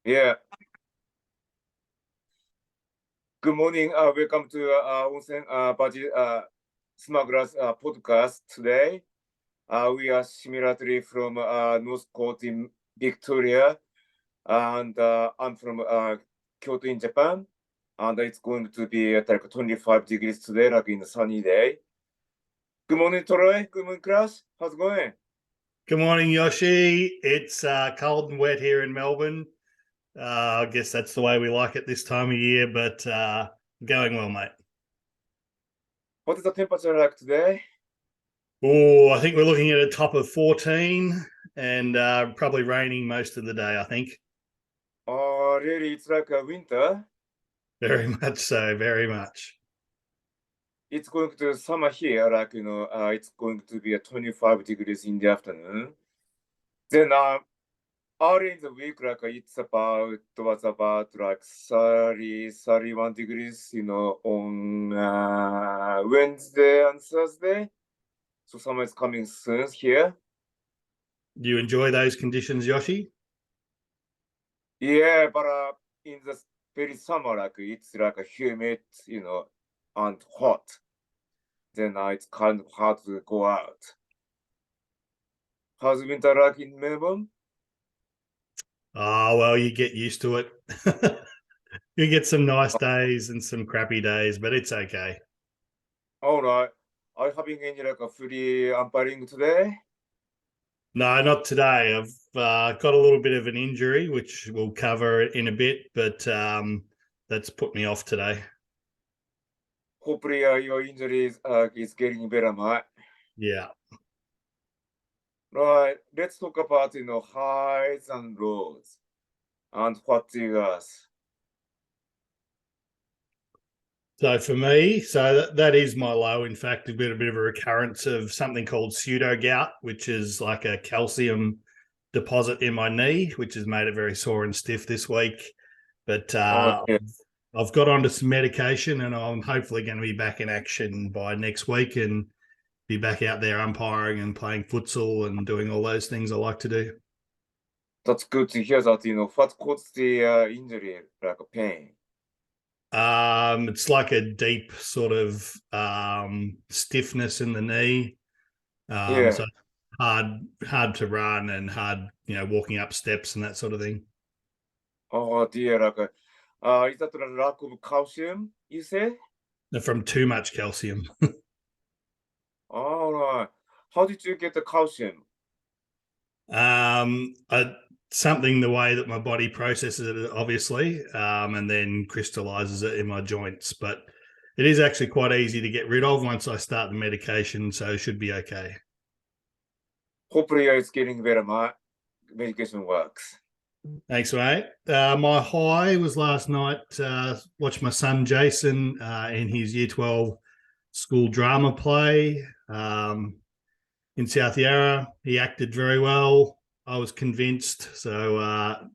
Yeah. Good morning. Welcome to Onsen Budgie Smugglers podcast. Today, we are similarly from North Coast in Victoria, and I'm from Kyoto in Japan. And it's going to be like 25 degrees today, like in a sunny day. Good morning, Troy. Good morning, Crash. How's it going? Good morning, Yoshi. It's cold and wet here in Melbourne. I guess that's the way we like it this time of year, but going well, mate. What is the temperature like today? Oh, I think we're looking at a top of 14 and probably raining most of the day, I think. Oh, really? It's like a winter. Very much so, very much. It's going to summer here, like, it's going to be 25 degrees in the afternoon. Then early in the week, like was about like 30, 31 degrees, on Wednesday and Thursday. So summer is coming soon here. Do you enjoy those conditions, Yoshi? Yeah, but in the very summer, like it's like a humid, and hot. Then it's kind of hard to go out. How's winter like in Melbourne? Oh, well, you get used to it. You get some nice days and some crappy days, but it's okay. All right. Are you having any like a free umpiring today? No, not today. I've got a little bit of an injury, which we'll cover in a bit, but that's put me off today. Hopefully, your injury is getting better, mate. Yeah. Right. Let's talk about highs and lows and what you guys. So for me, that is my low. In fact, a bit of a recurrence of something called pseudo gout, which is like a calcium deposit in my knee, which has made it very sore and stiff this week. But Yeah. I've got onto some medication, and I'm hopefully going to be back in action by next week and be back out there umpiring and playing futsal and doing all those things I like to do. That's good to hear that, what caused the injury, like a pain. It's like a deep sort of stiffness in the knee. Yeah. So hard to run and hard, walking up steps and that sort of thing. Oh dear, like is that a lack of calcium, you say? From too much calcium. All right. How did you get the calcium? Something the way that my body processes it, obviously, and then crystallizes it in my joints. But it is actually quite easy to get rid of once I start the medication, so it should be okay. Hopefully, it's getting better, mate. Medication works. Thanks, mate. My high was last night. Watched my son Jason in his Year 12 school drama play in South Yarra. He acted very well. I was convinced. So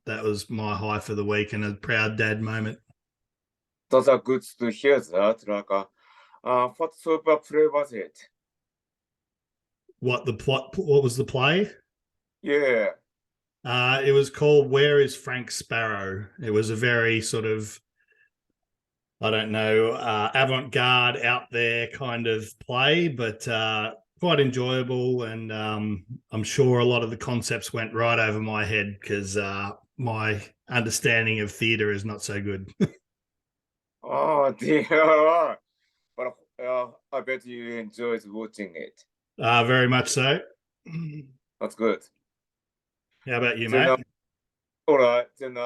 that was my high for the week and a proud dad moment. Those are good to hear that. Like, what sort of play was it? What was the play? Yeah. It was called Where is Frank Sparrow? It was a very sort of, I don't know, avant-garde, out there kind of play, but quite enjoyable. And I'm sure a lot of the concepts went right over my head because my understanding of theatre is not so good. Oh dear. But I bet you enjoyed watching it. Very much so. That's good. How about you, Then, mate? all right. Then,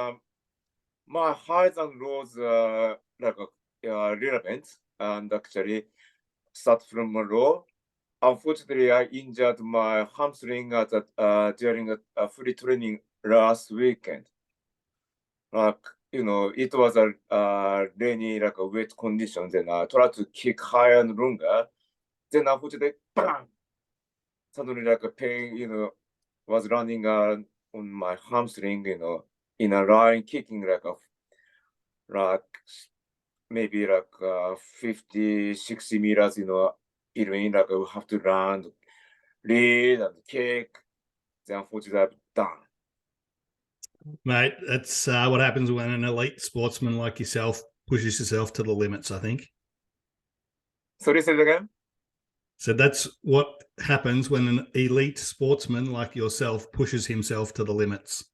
my highs and lows like relevant and actually start from a low. Unfortunately, I injured my hamstring during a free training last weekend. Like, it was a rainy, like a wet condition. Then I tried to kick higher and longer. Then unfortunately, bam! Suddenly like a pain, was running on my hamstring, in a line kicking like maybe like 50, 60 meters, between like we have to run, lead and kick. Then unfortunately I'm done. Mate, that's what happens when an elite sportsman like yourself pushes yourself to the limits, I think. Sorry, say it again? So that's what happens when an elite sportsman like yourself pushes himself to the limits.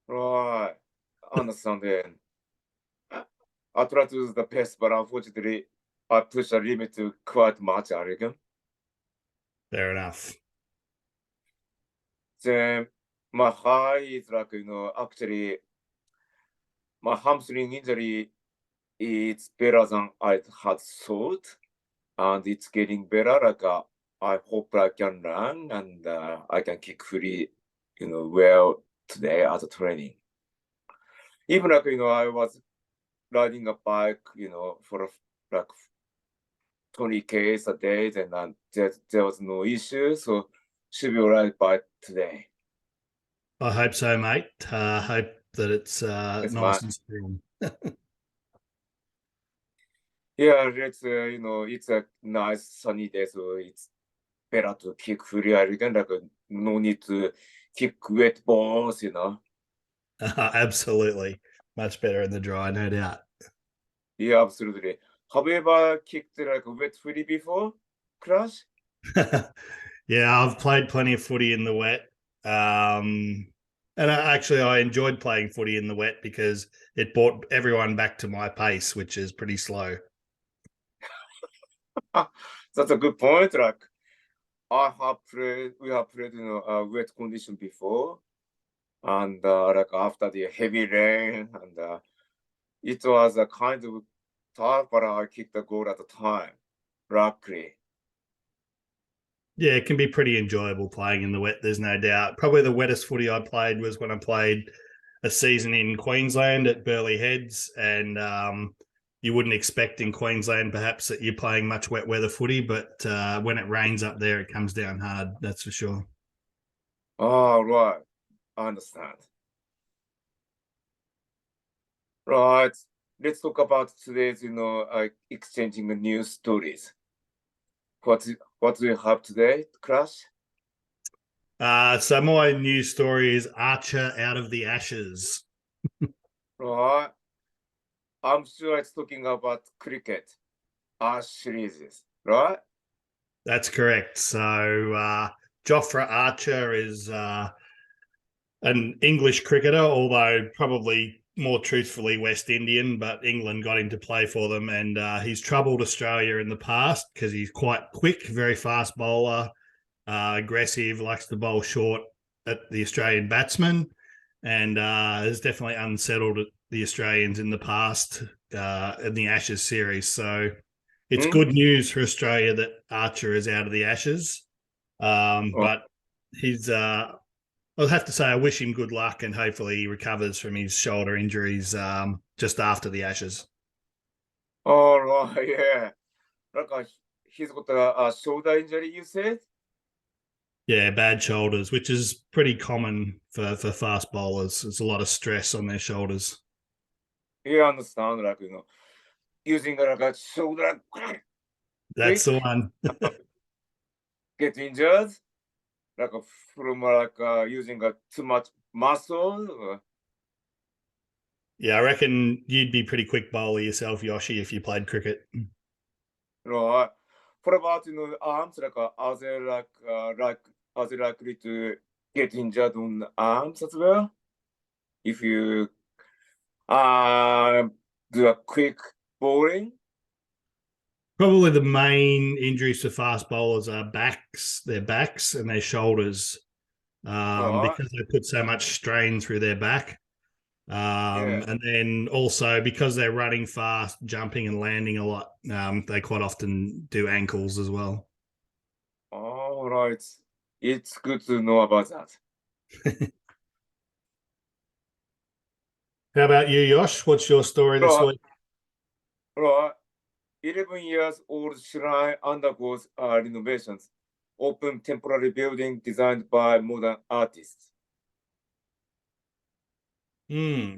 Right. Understand. I try to use the best, but unfortunately, I push the limit to quite much, I reckon. Fair enough. Then my high is like, actually, my hamstring injury is better than I had thought, and it's getting better. Like, I hope I can run and I can kick free, well today as a training. Even like, I was riding a bike, for like 20 Ks a day, then there was no issue. So should be all right by today. I hope so, mate. Hope that it's It's nice my, and strong. yeah, it's a nice sunny day, so it's better to kick free. I reckon, like, no need to kick wet balls. Absolutely. Much better in the dry, no doubt. Yeah, absolutely. Have you ever kicked like wet free before, Crash? Yeah, I've played plenty of footy in the wet. And I enjoyed playing footy in the wet because it brought everyone back to my pace, which is pretty slow. That's a good point. Like, we have played, wet condition before, and like after the heavy rain, and it was a kind of tough, but I kicked the goal at the time. Luckily. Yeah, it can be pretty enjoyable playing in the wet. There's no doubt. Probably the wettest footy I played was when I played a season in Queensland at Burleigh Heads, and you wouldn't expect in Queensland perhaps that you're playing much wet weather footy, but when it rains up there, it comes down hard. That's for sure. All right, I understand. Right, let's talk about today's, exchanging the news stories. What do you have today, Crash? So my news story is Archer out of the ashes. Right, I'm sure it's talking about cricket, Ash series, right? That's correct. So Jofra Archer is an English cricketer, although probably more truthfully West Indian, but England got him to play for them. And he's troubled Australia in the past because he's quite quick, very fast bowler, aggressive, likes to bowl short at the Australian batsmen, and has definitely unsettled the Australians in the past in the Ashes series. So it's Hmm? good news for Australia that Archer is out of the Ashes. Oh, But he's I'll have to say I wish him good luck, and hopefully he recovers from his shoulder injuries just after the Ashes. all right, yeah. Like, he's got a shoulder injury, you said? Yeah, bad shoulders, which is pretty common for fast bowlers. It's a lot of stress on their shoulders. Yeah, I understand, like, using like a shoulder That's quick, the one. get injured, like from like using too much muscle. Yeah, I reckon you'd be pretty quick bowler yourself, Yoshi, if you played cricket. Right. What about arms? Like, are they likely to get injured on the arms as well? If you uh do a quick bowling? Probably the main injuries to fast bowlers are their backs and their shoulders, Right. because they put so much strain through their back. Yeah. And then also because they're running fast, jumping and landing a lot, they quite often do ankles as well. All right. It's good to know about that. How about you, Yosh? What's your story this Right. week? Right. 11 years old shrine undergoes renovations. Open temporary building designed by modern artists.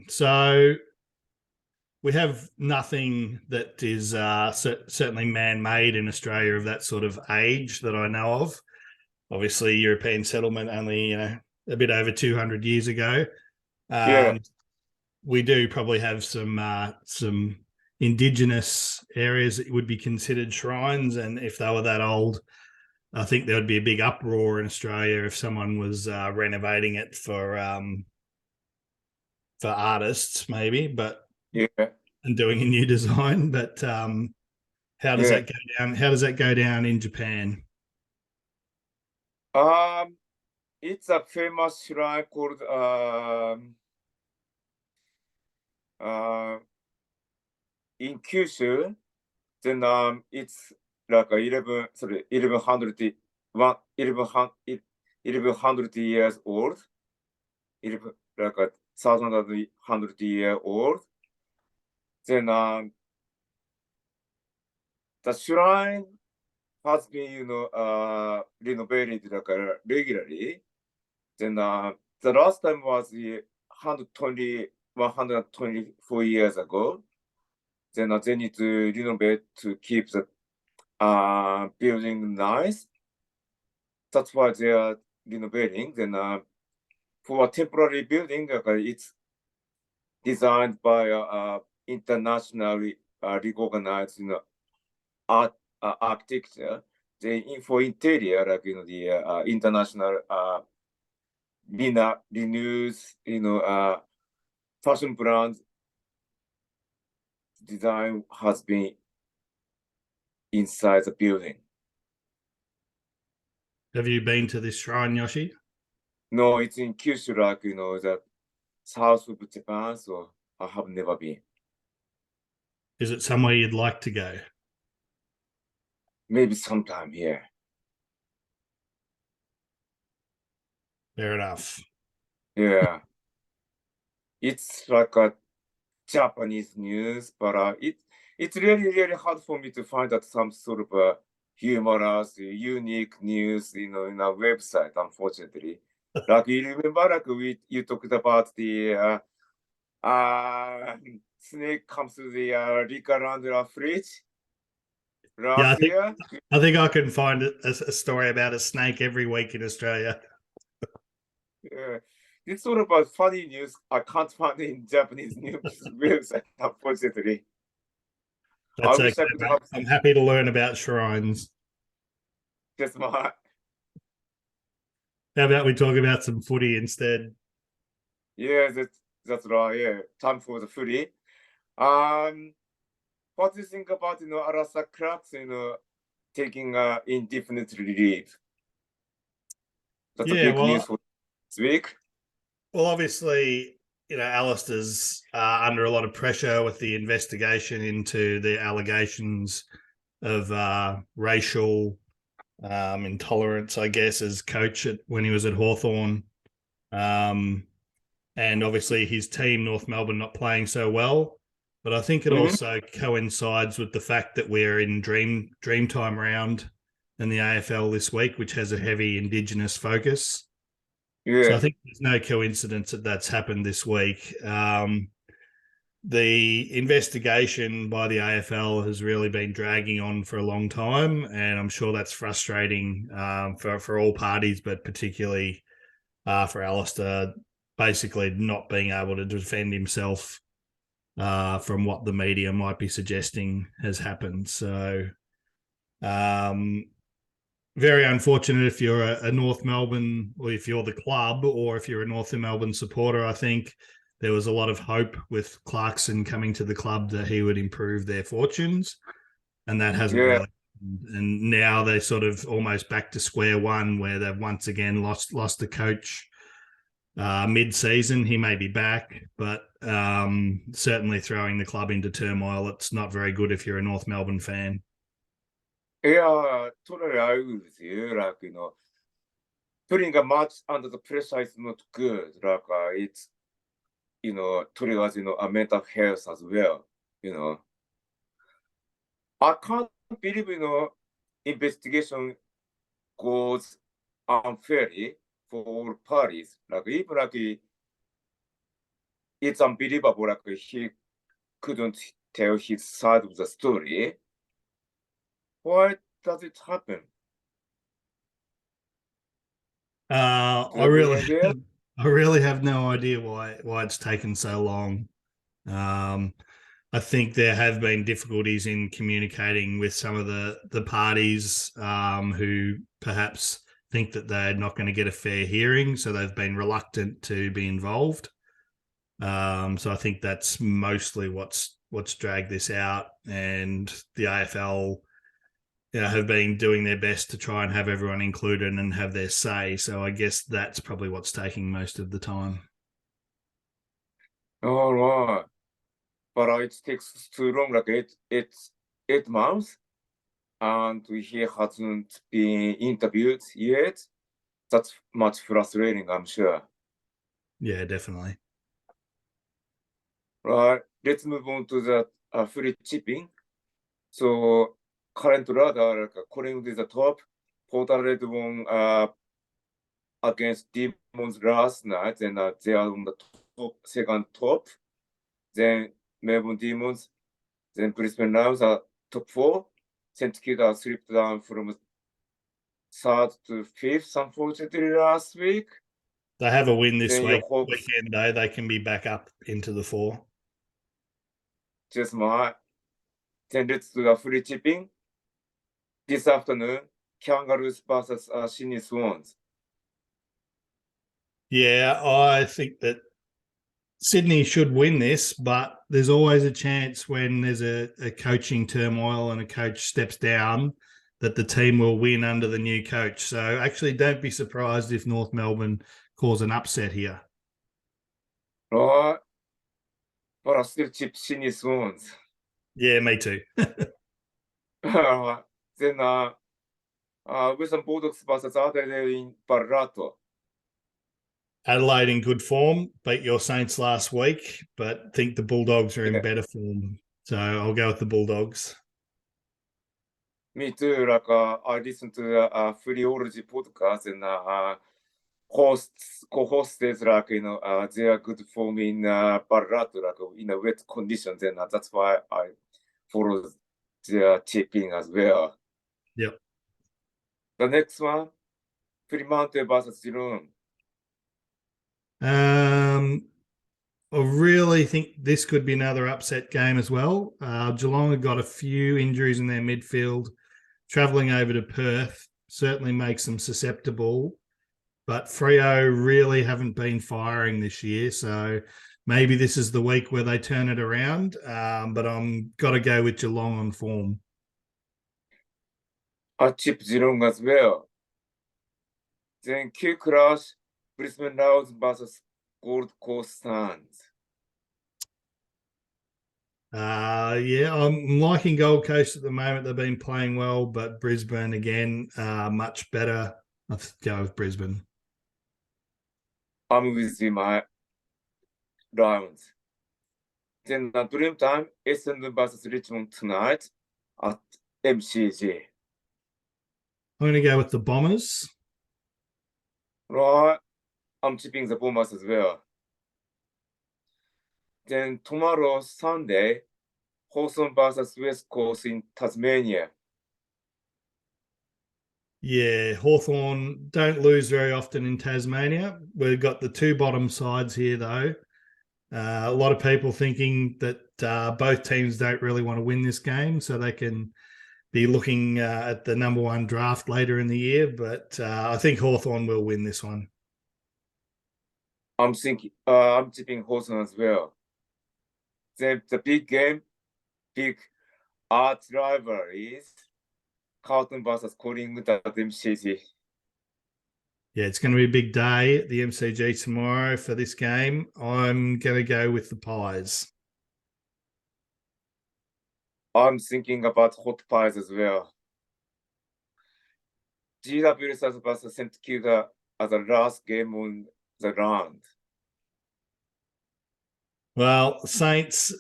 So we have nothing that is certainly man-made in Australia of that sort of age that I know of. Obviously, European settlement only a bit over 200 years ago. Yeah. We do probably have some indigenous areas that would be considered shrines, and if they were that old, I think there would be a big uproar in Australia if someone was renovating it for artists, maybe, but Yeah. and doing a new design. But how does Yeah. that go down? How does that go down in Japan? It's a famous shrine called in Kyushu. Then it's like 11, sorry, 1100, 1100 years old. 11, like 1,100 year old. Then the shrine has been, renovated like regularly. Then the last time was 124 years ago. Then they need to renovate to keep the building nice. That's why they are renovating. Then for a temporary building, it's designed by internationally recognized art architecture. Then for interior, like the international Renews, fashion brands design has been inside the building. Have you been to this shrine, Yoshi? No, it's in Kyushu, like, the south of Japan, so I have never been. Is it somewhere you'd like to go? Maybe sometime here. Fair enough. Yeah. It's like a Japanese news, but it's really, really hard for me to find out some sort of humorous, unique news, in a website, unfortunately. Like, you remember, like, you talked about the snake comes to the leak around the fridge Yeah, last year. I think I can find a story about a snake every week in Australia. Yeah. It's sort of a funny news. I can't find it in Japanese news website, unfortunately. I That's wish okay, I could mate. have I'm happy to learn about shrines. just my. How about we talk about some footy instead? Yeah, that's right. Yeah, time for the footy. Um, what do you think about Arasa Cracks, taking indefinite leave? That's a Yeah, big news well, for this week. obviously, Alistair's under a lot of pressure with the investigation into the allegations of racial intolerance, I guess, as coach when he was at Hawthorn. And obviously his team, North Melbourne, not playing so well. But I think it Mhm. also coincides with the fact that we're in Dreamtime round in the AFL this week, which has a heavy Indigenous focus. So I Yeah, think there's no coincidence that that's happened this week. The investigation by the AFL has really been dragging on for a long time, and I'm sure that's frustrating for all parties, but particularly for Alistair, basically not being able to defend himself from what the media might be suggesting has happened. So, very unfortunate if you're a North Melbourne, or if you're the club, or if you're a North Melbourne supporter. I think there was a lot of hope with Clarkson coming to the club that he would improve their fortunes, and that hasn't yeah, really. And now they're sort of almost back to square one, where they've once again lost the coach mid-season. He may be back, but certainly throwing the club into turmoil. It's not very good if you're a North Melbourne fan. yeah. Totally agree with you. Like, putting a match under the pressure is not good. Like, it's triggers a mental health as well. You know, I can't believe investigation goes unfairly for all parties. Like, even like it's unbelievable. Like, he couldn't tell his side of the story. Why does it happen? Uh, Do you I have any really, idea? I really have no idea why it's taken so long. I think there have been difficulties in communicating with some of the parties who perhaps think that they're not going to get a fair hearing, so they've been reluctant to be involved. So I think that's mostly what's dragged this out, and the AFL, have been doing their best to try and have everyone included and have their say. So I guess that's probably what's taking most of the time. All right. But it takes too long, like 8 months, and he hasn't been interviewed yet. That's much frustrating, I'm sure. Yeah, definitely. Right. Let's move on to the free chipping. So current ladder, like, according to the top, Portal Red won against Demons last night, and they are on the top, second top. Then Melbourne Demons, then Brisbane Lions are top 4. St Kilda slipped down from third to fifth, unfortunately, last week. They have a win this Then your week, Hawks, weekend though. They can be back up into the 4. just my. Then let's do the free chipping. This afternoon, Kangaroos versus Sydney Swans. Yeah, I think that Sydney should win this, but there's always a chance when there's a coaching turmoil and a coach steps down that the team will win under the new coach. So actually, don't be surprised if North Melbourne cause an upset here. Right. But I still chip Sydney Swans. Yeah, me too. Then Western Bulldogs versus Adelaide in Barato. Adelaide in good form, beat your Saints last week, but think the Bulldogs are in better form. So I'll go with the Bulldogs. Me too. Like I listened to the Freeology podcast, and co-hosted, like, they are good form in Barato, like in a wet conditions, and that's why I follow their chipping as well. Yep. The next one, Fremantle versus Geelong. I really think this could be another upset game as well. Geelong have got a few injuries in their midfield. Travelling over to Perth certainly makes them susceptible, but Freo really haven't been firing this year. So maybe this is the week where they turn it around. But I'm got to go with Geelong on form. I chip Geelong as well. Then Q Crash, Brisbane Lions versus Gold Coast Suns. Yeah, I'm liking Gold Coast at the moment. They've been playing well, but Brisbane again, much better. Let's go with Brisbane. I'm with you, my Lions. Then Dream Time, Essendon versus Richmond tonight at MCG. I'm going to go with the Bombers. Right, I'm chipping the Bombers as well. Then tomorrow, Sunday, Hawthorn versus West Coast in Tasmania. Yeah, Hawthorn don't lose very often in Tasmania. We've got the two bottom sides here, though. A lot of people thinking that both teams don't really want to win this game, so they can be looking at the number 1 draft later in the year. But I think Hawthorn will win this one. I'm chipping Hawthorn as well. Then the big arch rivalry is Carlton versus Collingwood at MCG. Yeah, it's going to be a big day at the MCG tomorrow for this game. I'm going to go with the Pies. I'm thinking about hot pies as well. GWS versus St Kilda as the last game on the round. Well, Saints,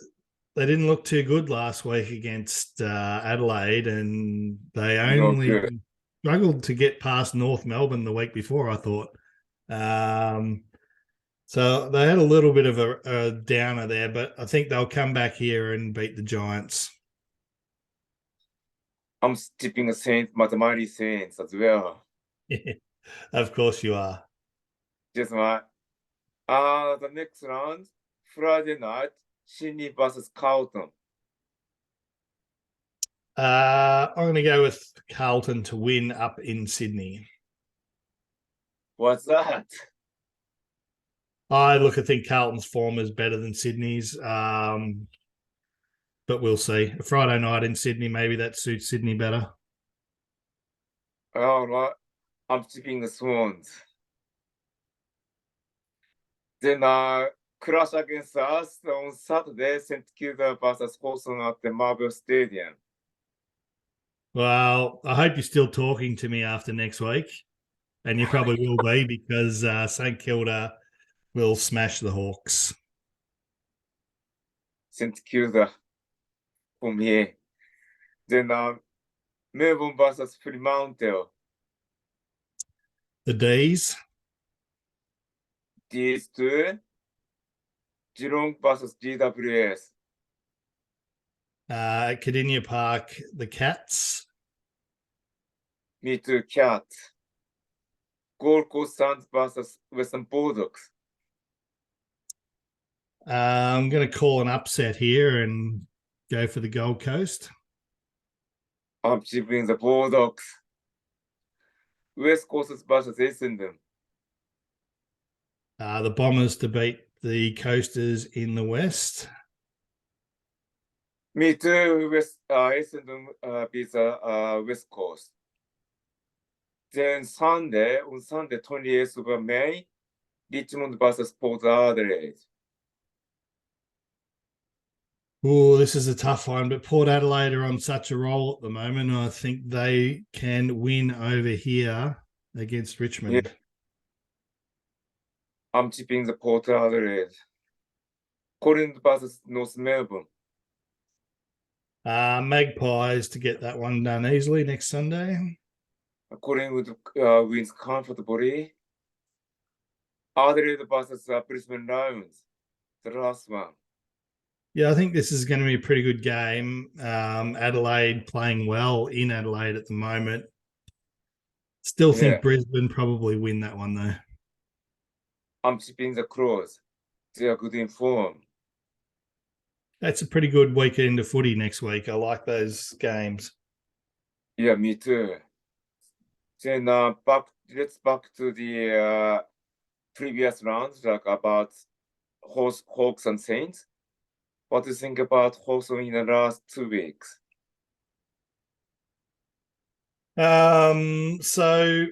they didn't look too good last week against Adelaide, and they only struggled to get past North Melbourne the week before, I thought. So they had a little bit of a downer there, but I think they'll come back here and beat the Giants. I'm tipping the Saints, Mighty Saints as well. Of course you are. Just my The next round, Friday night, Sydney versus Carlton. I'm going to go with Carlton to win up in Sydney. What's that? I think Carlton's form is better than Sydney's, but we'll see. A Friday night in Sydney, maybe that suits Sydney better. All right, I'm tipping the Swans. Then Crash against us on Saturday, St. Kilda versus Hawthorn at the Marvel Stadium. Well, I hope you're still talking to me after next week, and you probably will be because St. Kilda will smash the Hawks. St. Kilda for me. Then Melbourne versus Fremantle. The D's. These two. Geelong versus GWS. Cardinia Park, the Cats. Me too, Cats. Gold Coast Suns versus Western Bulldogs. I'm going to call an upset here and go for the Gold Coast. I'm tipping the Bulldogs. West Coast versus Essendon. The Bombers to beat the Coasters in the West. Me too, Essendon beats West Coast. Then on Sunday, 28th of May, Richmond versus Port Adelaide. Oh, this is a tough one, but Port Adelaide are on such a roll at the moment. I think they can win over here against Richmond. Yeah. I'm tipping the Port Adelaide. Collingwood versus North Melbourne. Magpies to get that one done easily next Sunday. Collingwood wins comfortably. Adelaide versus Brisbane Lions. The last one. Yeah, I think this is going to be a pretty good game. Adelaide playing well in Adelaide at the moment. Still think Brisbane probably win that one, though. I'm tipping the Crows. They are good in form. That's a pretty good weekend of footy next week. I like those games. Yeah, me too. Then let's back to the previous rounds, like about Hawks and Saints. What do you think about Hawks in the last 2 weeks? So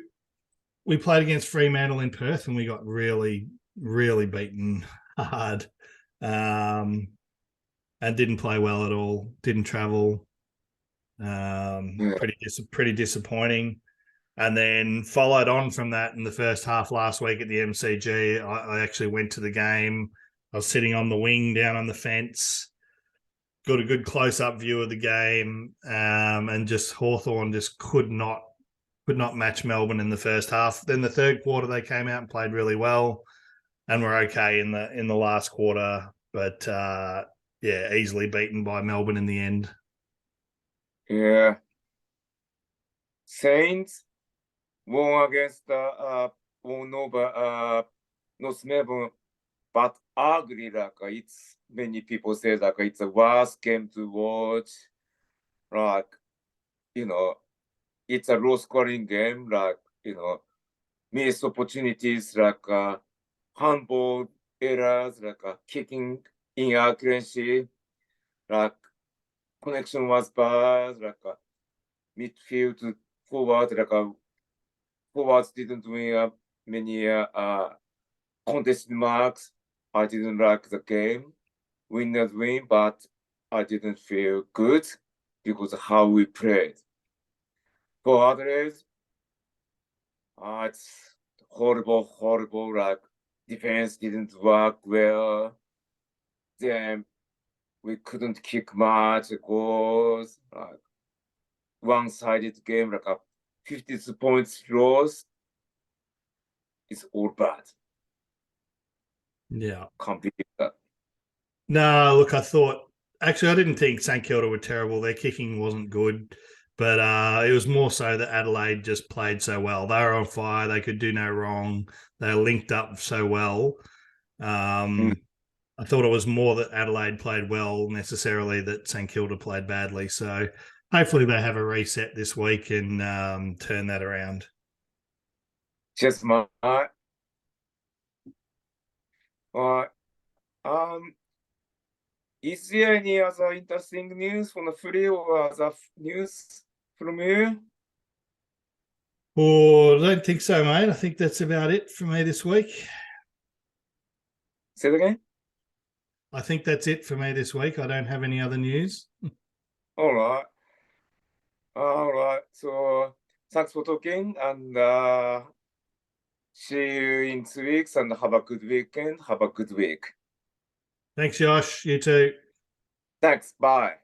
we played against Fremantle in Perth and we got really, really beaten hard. And didn't play well at all. Didn't travel. Pretty disappointing. And then followed on from that in the first half last week at the MCG. I actually went to the game. I was sitting on the wing down on the fence, got a good close-up view of the game, and just Hawthorn just could not match Melbourne in the first half. Then the third quarter they came out and played really well, and were okay in the last quarter, but easily beaten by Melbourne in the end. Yeah. Saints won against won over North Melbourne, but ugly. Like it's many people say like it's the worst game to watch. Like it's a low scoring game. Like missed opportunities, like handball errors, like kicking inaccuracy, like connection was bad, like midfield to forward, like forwards didn't win many contested marks. I didn't like the game. Winners win, but I didn't feel good because of how we played. For others, it's horrible. Like defense didn't work well. Then we couldn't kick much goals. Like one-sided game, like a 50 points loss. It's all bad. Yeah. Can't believe that. No, look, I didn't think St Kilda were terrible. Their kicking wasn't good, but it was more so that Adelaide just played so well. They were on fire. They could do no wrong. They linked up so well. I thought it was more that Adelaide played well necessarily that St Kilda played badly. So hopefully they have a reset this week and turn that around. Just my is there any other interesting news from the free or other news from you? Oh, I don't think so, mate. I think that's about it for me this week. Say it again? I think that's it for me this week. I don't have any other news. All right. All right. So thanks for talking and see you in 2 weeks and have a good weekend. Have a good week. Thanks, Josh. You too. Thanks. Bye.